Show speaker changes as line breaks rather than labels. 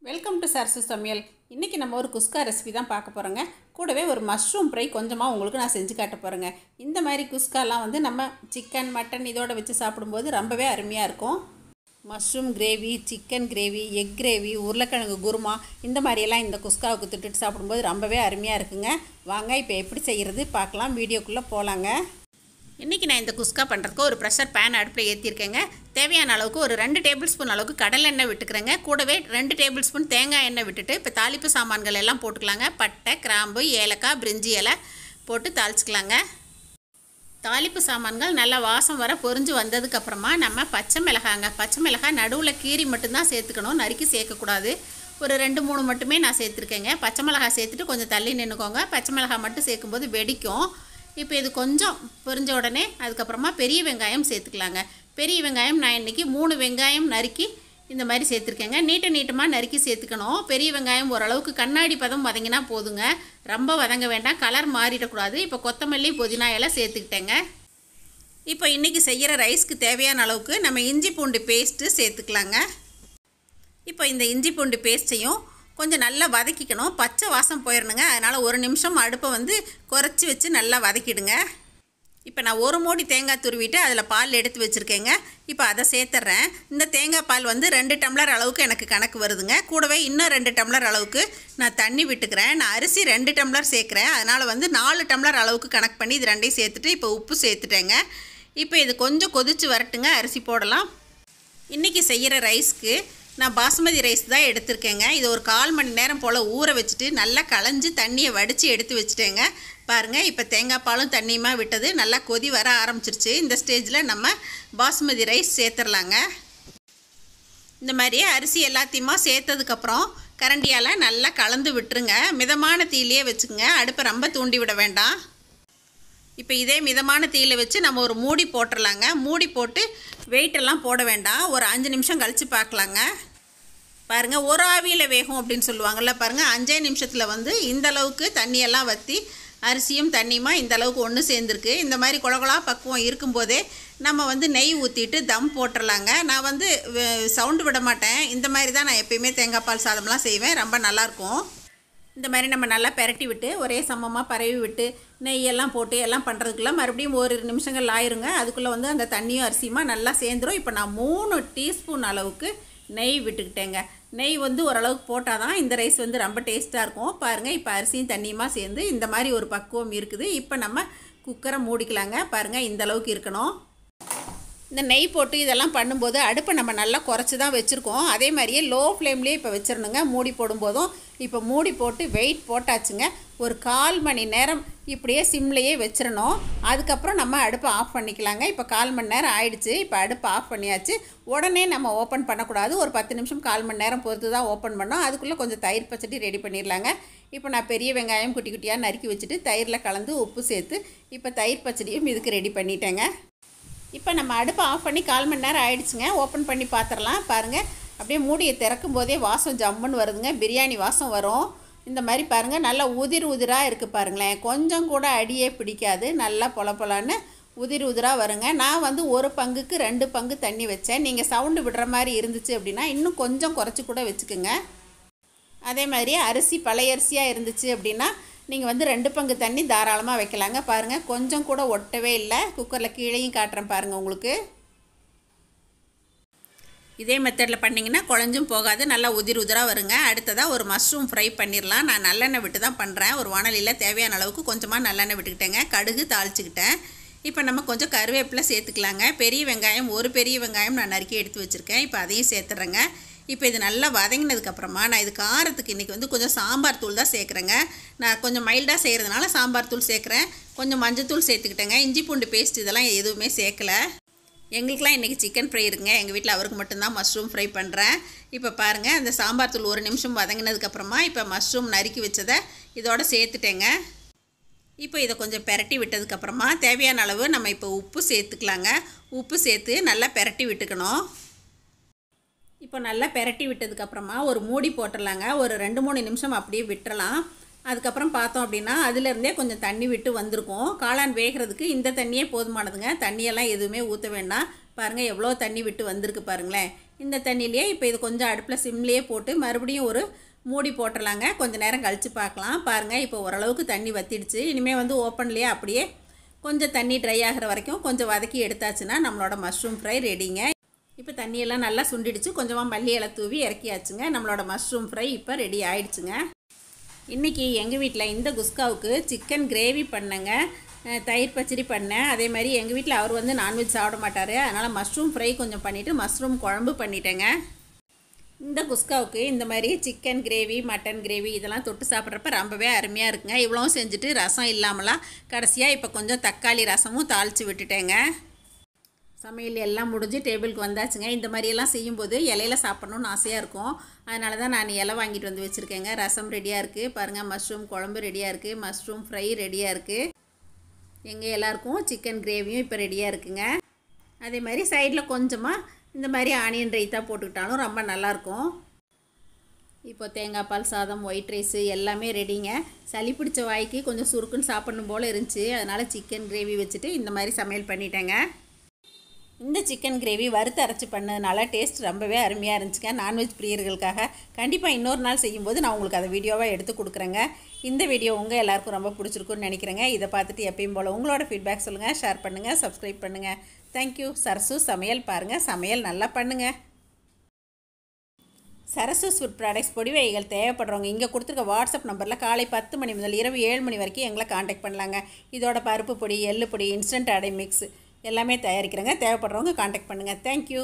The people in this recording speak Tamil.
வெல்கம் டு சரசு சமையல். இன்றைக்கி நம்ம ஒரு குஸ்கா ரெசிபி தான் பார்க்க போகிறோங்க. கூடவே ஒரு மஷ்ரூம் ஃப்ரை கொஞ்சமாக உங்களுக்கு நான் செஞ்சு காட்ட போகிறேங்க. இந்த மாதிரி குஸ்காலாம் வந்து நம்ம சிக்கன் மட்டன் இதோட வச்சு சாப்பிடும்போது ரொம்பவே அருமையாக இருக்கும். Mushroom gravy, chicken gravy, egg gravy, உருளைக்கிழங்கு குருமா இந்த மாதிரியெல்லாம் இந்த குஸ்காவுக்கு தொட்டுட்டு சாப்பிடும்போது ரொம்பவே அருமையாக இருக்குங்க. வாங்க இப்போ எப்படி செய்கிறது பார்க்கலாம். வீடியோக்குள்ளே போகலாங்க. இன்றைக்கி நான் இந்த குஸ்கா பண்ணுறதுக்கு ஒரு ப்ரெஷர் பேன் அடுப்பில் ஏற்றிருக்கேங்க. தேவையான அளவுக்கு ஒரு 2 டேபிள் ஸ்பூன் அளவுக்கு கடலை எண்ணெய் விட்டுக்கிறேங்க. கூடவே 2 டேபிள் ஸ்பூன் தேங்காய் எண்ணெய் விட்டுட்டு இப்போ தாளிப்பு சாமான்கள் எல்லாம் போட்டுக்கலாங்க. பட்டை, கிராம்பு, ஏலக்காய், பிரிஞ்சி இலை போட்டு தாளிச்சிக்கலாங்க. தாளிப்பு சாமான்கள் நல்லா வாசம் வர பொரிஞ்சு வந்ததுக்கப்புறமா நம்ம பச்சை மிளகாய் நடுவில் கீரி மட்டும்தான் சேர்த்துக்கணும், நறுக்கி சேர்க்கக்கூடாது. ஒரு 2-3 மட்டுமே நான் சேர்த்துருக்கேங்க. பச்சை மிளகாய் சேர்த்துட்டு கொஞ்சம் தள்ளி நின்றுக்கோங்க. பச்சை மிளகாய் மட்டும் சேர்க்கும்போது வெடிக்கும். இப்போ இது கொஞ்சம் பொரிஞ்ச உடனே அதுக்கப்புறமா பெரிய வெங்காயம் சேர்த்துக்கலாங்க. பெரிய வெங்காயம் நான் இன்றைக்கி 3 வெங்காயம் நறுக்கி இந்த மாதிரி சேர்த்துருக்கேங்க. நீட்டமாக நறுக்கி சேர்த்துக்கணும். பெரிய வெங்காயம் ஓரளவுக்கு கண்ணாடி பதம் வதங்கினா போதுங்க, ரொம்ப வதங்க வேண்டாம், கலர் மாறிடக்கூடாது. இப்போ கொத்தமல்லி, புதினா எல்லாம் சேர்த்துக்கிட்டேங்க. இப்போ இன்றைக்கி செய்கிற ரைஸ்க்கு தேவையான அளவுக்கு நம்ம இஞ்சி பூண்டு பேஸ்ட்டு சேர்த்துக்கலாங்க. இப்போ இந்த இஞ்சி பூண்டு பேஸ்ட்டையும் கொஞ்சம் நல்லா வதக்கிக்கணும். பச்சை வாசம் போயிடணுங்க. அதனால் 1 நிமிஷம் அடுப்பை வந்து குறைச்சி வச்சு நல்லா வதக்கிடுங்க. இப்போ நான் 1 மூடி தேங்காய் துருவிட்டு அதில் பால் எடுத்து வச்சுருக்கேங்க. இப்போ அதை சேர்த்துட்றேன். இந்த தேங்காய் பால் வந்து 2 டம்ளர் அளவுக்கு எனக்கு கணக்கு வருதுங்க. கூடவே இன்னும் 2 டம்ளர் அளவுக்கு நான் தண்ணி விட்டுக்கிறேன். நான் அரிசி 2 டம்ளர் சேர்க்குறேன். அதனால் வந்து 4 டம்ளர் அளவுக்கு கணக்கு பண்ணி இது ரெண்டையும் சேர்த்துட்டு இப்போ உப்பு சேர்த்துட்டேங்க. இப்போ இது கொஞ்சம் கொதித்து வரட்டுங்க, அரிசி போடலாம். இன்றைக்கி செய்கிற ரைஸ்க்கு நான் பாசுமதி ரைஸ் தான் எடுத்திருக்கேங்க. இது ஒரு 1/4 மணி நேரம் போல் ஊற வச்சுட்டு நல்லா களைஞ்சி தண்ணியை வடித்து எடுத்து வச்சுட்டேங்க. பாருங்கள், இப்போ தேங்காய் பாலும் தண்ணியுமா விட்டது, நல்லா கொதி வர ஆரம்பிச்சிருச்சு. இந்த ஸ்டேஜில் நம்ம பாசுமதி ரைஸ் சேர்த்துடலாங்க. இந்த மாதிரியே அரிசி எல்லாத்தையுமா சேர்த்ததுக்கப்புறம் கரண்டியால் நல்லா கலந்து விட்டுருங்க. மிதமான தீயிலே வச்சுக்கோங்க, அடுப்பை ரொம்ப தூண்டி விட வேண்டாம். இப்போ இதே மிதமான தீயில் வச்சு நம்ம ஒரு மூடி போட்டுடலாங்க. மூடி போட்டு வெயிட்டெல்லாம் போட வேண்டாம், ஒரு 5 நிமிஷம் கழித்து பார்க்கலாங்க. பாருங்கள், ஒரு ஆவியில் வேகும் அப்படின்னு சொல்லுவாங்கள்ல, பாருங்கள் 5 நிமிஷத்தில் வந்து இந்தளவுக்கு தண்ணியெல்லாம் வற்றி அரிசியும் தண்ணியுமா இந்தளவுக்கு ஒன்று சேர்ந்துருக்கு. இந்த மாதிரி குழகுழா பக்குவம் இருக்கும்போதே நம்ம வந்து நெய் ஊற்றிட்டு தம் போட்டுடலாங்க. நான் வந்து சவுண்டு விட மாட்டேன். இந்த மாதிரி தான் நான் எப்பயுமே தேங்காய் பால் சாதம்லாம் செய்வேன், ரொம்ப நல்லாயிருக்கும். இந்த மாதிரி நம்ம நல்லா பெரட்டி விட்டு ஒரே சமமாக பரவி விட்டு நெய்யெல்லாம் போட்டு எல்லாம் பண்ணுறதுக்குள்ளே மறுபடியும் 1 நிமிஷங்கள் ஆயிருங்க. அதுக்குள்ளே வந்து அந்த தண்ணியும் அரிசியுமா நல்லா சேர்ந்துடும். இப்போ நான் 3 டீஸ்பூன் அளவுக்கு நெய் விட்டுக்கிட்டேங்க. நெய் வந்து ஓரளவுக்கு போட்டால் தான் இந்த ரைஸ் வந்து ரொம்ப டேஸ்ட்டாக இருக்கும். பாருங்கள், இப்போ அரிசியும் தண்ணியுமா சேர்ந்து இந்த மாதிரி ஒரு பக்குவம் இருக்குது. இப்போ நம்ம குக்கரை மூடிக்கலாங்க. பாருங்கள், இந்த அளவுக்கு இருக்கணும். இந்த நெய் போட்டு இதெல்லாம் பண்ணும்போது அடுப்பை நம்ம நல்லா குறைச்சி தான் வச்சுருக்கோம். அதே மாதிரியே லோ ஃப்ளேம்லேயே இப்போ வச்சிடணுங்க மூடி போடும்போதும். இப்போ மூடி போட்டு வெயிட் போட்டாச்சுங்க. ஒரு 1/4 மணி நேரம் இப்படியே சிம்லேயே வச்சிடணும். அதுக்கப்புறம் நம்ம அடுப்பை ஆஃப் பண்ணிக்கலாங்க. இப்போ 1/4 மணி நேரம் ஆயிடுச்சு. இப்போ அடுப்பை ஆஃப் பண்ணியாச்சு. உடனே நம்ம ஓப்பன் பண்ணக்கூடாது, ஒரு 10 நிமிஷம் 1/4 மணி நேரம் பொறுத்து தான் ஓப்பன் பண்ணோம். அதுக்குள்ளே கொஞ்சம் தயிர் பச்சடி ரெடி பண்ணிடலாங்க. இப்போ நான் பெரிய வெங்காயம் குட்டி குட்டியாக நறுக்கி வச்சுட்டு தயிரில் கலந்து உப்பு சேர்த்து இப்போ தயிர் பச்சடியும் இதுக்கு ரெடி பண்ணிட்டேங்க. இப்போ நம்ம அடுப்பை ஆஃப் பண்ணி 1/4 மணி நேரம் ஆகிடுச்சுங்க. ஓப்பன் பண்ணி பார்த்துடலாம். பாருங்கள், அப்படியே மூடியை திறக்கும் போதே வாசம் ஜம்முன்னு வருதுங்க, பிரியாணி வாசம் வரும். இந்த மாதிரி பாருங்கள், நல்லா உதிராக இருக்குது பாருங்களேன். கொஞ்சம் கூட அடியே பிடிக்காது, நல்லா பொலன்னு உதிராக வருங்க. நான் வந்து 1 பங்குக்கு 2 பங்கு தண்ணி வச்சேன். நீங்கள் சவுண்டு விடுற மாதிரி இருந்துச்சு அப்படின்னா இன்னும் கொஞ்சம் குறைச்சி கூட வச்சுக்கோங்க. அதே மாதிரி அரிசி பழைய அரிசியாக இருந்துச்சு அப்படின்னா நீங்கள் வந்து 2 பங்கு தண்ணி தாராளமாக வைக்கலாங்க. பாருங்கள், கொஞ்சம் கூட ஒட்டவே இல்லை. குக்கரில் கீழேயும் காட்டுறேன் பாருங்கள் உங்களுக்கு. இதே மெத்தடில் பண்ணிங்கன்னா குழஞ்சும் போகாது, நல்லா உதிராக வருங்க. அடுத்ததாக ஒரு மஷ்ரூம் ஃப்ரை பண்ணிடலாம். நான் நல்லெண்ணெய் விட்டு தான் பண்ணுறேன். ஒரு வாணலியில் தேவையான அளவுக்கு கொஞ்சமாக நல்லெண்ணெய் விட்டுக்கிட்டேங்க. கடுகு தாளிச்சுக்கிட்டேன். இப்போ நம்ம கொஞ்சம் கருவேப்பிலை சேர்த்துக்கலாங்க. பெரிய வெங்காயம், ஒரு பெரிய வெங்காயம் நான் நறுக்கி எடுத்து வச்சுருக்கேன். இப்போ அதையும் சேர்த்துட்றேங்க. இப்போ இது நல்லா வதங்கினதுக்கப்புறமா நான் இது காரத்துக்கு இன்றைக்கி வந்து கொஞ்சம் சாம்பார் தூள் தான் சேர்க்குறேங்க. நான் கொஞ்சம் மைல்டாக செய்கிறதுனால சாம்பார் தூள் சேர்க்குறேன். கொஞ்சம் மஞ்சத்தூள் சேர்த்துக்கிட்டேங்க. இஞ்சி பூண்டு பேஸ்ட் இதெல்லாம் எதுவுமே சேர்க்கலை. எங்களுக்கெலாம் இன்றைக்கி சிக்கன் ஃப்ரை இருக்குங்க. எங்கள் வீட்டில் அவருக்கு மட்டும்தான் மஷ்ரூம் ஃப்ரை பண்ணுறேன். இப்போ பாருங்கள், அந்த சாம்பார் தூள் 1 நிமிஷம் வதங்கினதுக்கப்புறமா இப்போ மஷ்ரூம் நறுக்கி வச்சதை இதோட சேர்த்துட்டேங்க. இப்போ இதை கொஞ்சம் பெரட்டி விட்டதுக்கப்புறமா தேவையான அளவு நம்ம இப்போ உப்பு சேர்த்துக்கலாங்க. உப்பு சேர்த்து நல்லா பெரட்டி விட்டுக்கணும். இப்போ நல்லா பெரட்டி விட்டதுக்கப்புறமா ஒரு மூடி போட்டுடலாங்க. ஒரு 2-3 நிமிஷம் அப்படியே விட்டுறலாம். அதுக்கப்புறம் பார்த்தோம் அப்படின்னா அதிலேருந்தே கொஞ்சம் தண்ணி விட்டு வந்திருக்கும். காளான் வேகிறதுக்கு இந்த தண்ணியே போதுமானதுங்க. தண்ணியெல்லாம் எதுவுமே ஊற்ற வேண்டாம். பாருங்கள், எவ்வளோ தண்ணி விட்டு வந்திருக்கு பாருங்களேன். இந்த தண்ணியிலேயே இப்போ இது கொஞ்சம் அடுப்பில் சிம்லேயே போட்டு மறுபடியும் ஒரு மூடி போட்டுடலாங்க. கொஞ்சம் நேரம் கழித்து பார்க்கலாம். பாருங்கள், இப்போ ஓரளவுக்கு தண்ணி வற்றிடுச்சு. இனிமேல் வந்து ஓப்பன்லேயே அப்படியே கொஞ்சம் தண்ணி ட்ரை ஆகிற வரைக்கும் கொஞ்சம் வதக்கி எடுத்தாச்சுன்னா நம்மளோட மஷ்ரூம் ஃப்ரை ரெடிங்க. இப்போ தண்ணியெல்லாம் நல்லா சுண்டிடுச்சு. கொஞ்சமாக மல்லி இலை தூவி இறக்கியாச்சுங்க. நம்மளோட மஷ்ரூம் ஃப்ரை இப்போ ரெடி ஆகிடுச்சுங்க. இன்றைக்கி எங்கள் வீட்டில் இந்த குஸ்காவுக்கு சிக்கன் கிரேவி பண்ணேங்க, தயிர் பச்சடி பண்ணேன். அதே மாதிரி எங்கள் வீட்டில் அவர் வந்து நான்வெஜ் சாப்பிட மாட்டார். அதனால் மஷ்ரூம் ஃப்ரை கொஞ்சம் பண்ணிவிட்டு மஷ்ரூம் குழம்பு பண்ணிட்டேங்க. இந்த குஸ்காவுக்கு இந்த மாதிரி சிக்கன் கிரேவி, மட்டன் கிரேவி இதெல்லாம் தொட்டு சாப்பிட்றப்ப ரொம்பவே அருமையாக இருக்குங்க. இவ்வளவும் செஞ்சுட்டு ரசம் இல்லாமலாம் கடைசியாக இப்போ கொஞ்சம் தக்காளி ரசமும் தாளித்து விட்டுட்டேங்க. சமையல் எல்லாம் முடிஞ்சு டேபிளுக்கு வந்தாச்சுங்க. இந்த மாதிரியெல்லாம் செய்யும்போது இலையில சாப்பிட்ணுன்னு ஆசையாக இருக்கும். அதனால தான் நான் இலை வாங்கிட்டு வந்து வச்சுருக்கேங்க. ரசம் ரெடியாக இருக்குது பாருங்கள், மஷ்ரூம் குழம்பு ரெடியாக இருக்குது, மஷ்ரூம் ஃப்ரை ரெடியாக இருக்குது. எங்கள் எல்லாருக்கும் சிக்கன் கிரேவியும் இப்போ ரெடியாக இருக்குங்க. அதே மாதிரி சைடில் கொஞ்சமாக இந்த மாதிரி ஆனியன் ரைத்தா போட்டுக்கிட்டாலும் ரொம்ப நல்லாயிருக்கும். இப்போ தேங்காய் பால் சாதம், ஒயிட் ரைஸு எல்லாமே ரெடிங்க. சளி பிடிச்ச வாய்க்கு கொஞ்சம் சுருக்குன்னு சாப்பிட்ணும் போல் இருந்துச்சு. அதனால் சிக்கன் கிரேவி வச்சுட்டு இந்த மாதிரி சமையல் பண்ணிட்டேங்க. இந்த சிக்கன் கிரேவி வறுத்து அரைச்சி பண்ணதுனால டேஸ்ட் ரொம்பவே அருமையாக இருந்துச்சுங்க. நான்வெஜ் பிரியர்களுக்காக கண்டிப்பாக இன்னொரு நாள் செய்யும்போது நான் உங்களுக்கு அதை வீடியோவாக எடுத்து கொடுக்குறேங்க. இந்த வீடியோ உங்கள் எல்லாருக்கும் ரொம்ப பிடிச்சிருக்குன்னு நினைக்கிறேங்க. இதை பார்த்துட்டு எப்பயும் போல் உங்களோட ஃபீட்பேக் சொல்லுங்கள், ஷேர் பண்ணுங்கள், சப்ஸ்கிரைப் பண்ணுங்கள். தேங்க்யூ. சரசு சமையல் பாருங்கள், சமையல் நல்லா பண்ணுங்கள். சரசு ஃபுட் ப்ராடக்ட்ஸ் பொடி வகைகள் தேவைப்படுறவங்க இங்கே கொடுத்துருக்க வாட்ஸ்அப் நம்பரில் காலை 10 மணி முதல் இரவு 7 மணி வரைக்கும் எங்களை காண்டாக்ட் பண்ணலாங்க. இதோட பருப்பு பொடி, எள்ளு பொடி, இன்ஸ்டன்ட் அடை மிக்ஸ் எல்லாமே தயாரிக்கிறேங்க. தேவைப்படுறவங்க காண்டாக்ட் பண்ணுங்கள். தேங்க்யூ.